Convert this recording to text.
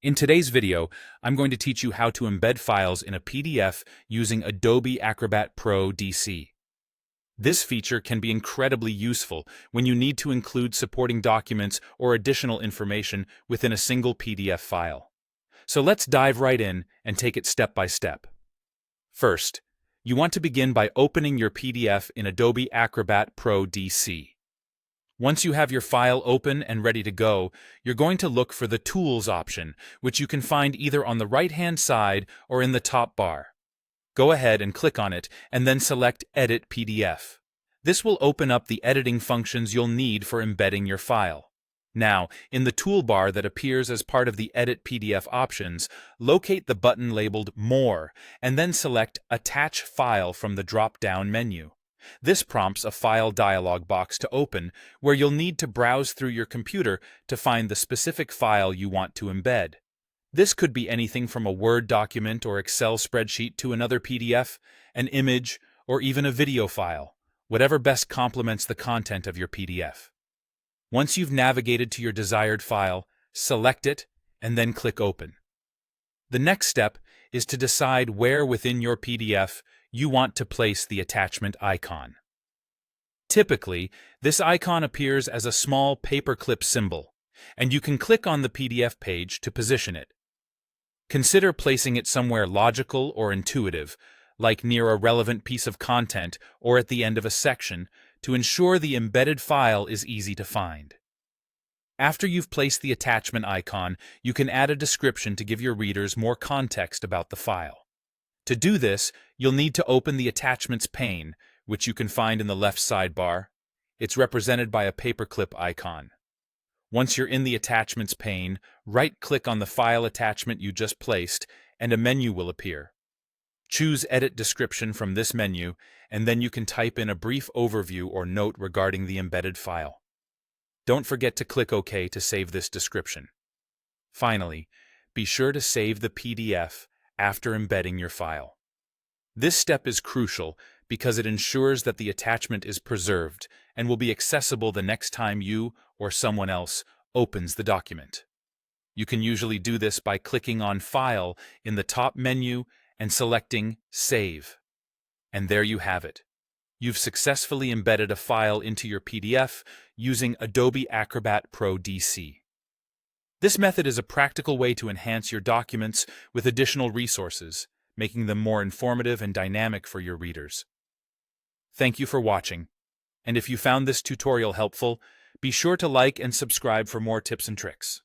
In today's video, I'm going to teach you how to embed files in a PDF using Adobe Acrobat Pro DC. This feature can be incredibly useful when you need to include supporting documents or additional information within a single PDF file. So let's dive right in and take it step by step. First, you want to begin by opening your PDF in Adobe Acrobat Pro DC. Once you have your file open and ready to go, you're going to look for the Tools option, which you can find either on the right-hand side or in the top bar. Go ahead and click on it, and then select Edit PDF. This will open up the editing functions you'll need for embedding your file. Now, in the toolbar that appears as part of the Edit PDF options, locate the button labeled More, and then select Attach File from the drop-down menu. This prompts a file dialog box to open, where you'll need to browse through your computer to find the specific file you want to embed. This could be anything from a Word document or Excel spreadsheet to another PDF, an image, or even a video file, whatever best complements the content of your PDF. Once you've navigated to your desired file, select it and then click Open. The next step is to decide where within your PDF you want to place the attachment icon. Typically, this icon appears as a small paperclip symbol, and you can click on the PDF page to position it. Consider placing it somewhere logical or intuitive, like near a relevant piece of content or at the end of a section, to ensure the embedded file is easy to find. After you've placed the attachment icon, you can add a description to give your readers more context about the file. To do this, you'll need to open the Attachments pane, which you can find in the left sidebar. It's represented by a paperclip icon. Once you're in the Attachments pane, right-click on the file attachment you just placed, and a menu will appear. Choose Edit Description from this menu, and then you can type in a brief overview or note regarding the embedded file. Don't forget to click OK to save this description. Finally, be sure to save the PDF after embedding your file. This step is crucial because it ensures that the attachment is preserved and will be accessible the next time you or someone else opens the document. You can usually do this by clicking on File in the top menu and selecting Save. And there you have it. You've successfully embedded a file into your PDF using Adobe Acrobat Pro DC. This method is a practical way to enhance your documents with additional resources, making them more informative and dynamic for your readers. Thank you for watching, and if you found this tutorial helpful, be sure to like and subscribe for more tips and tricks.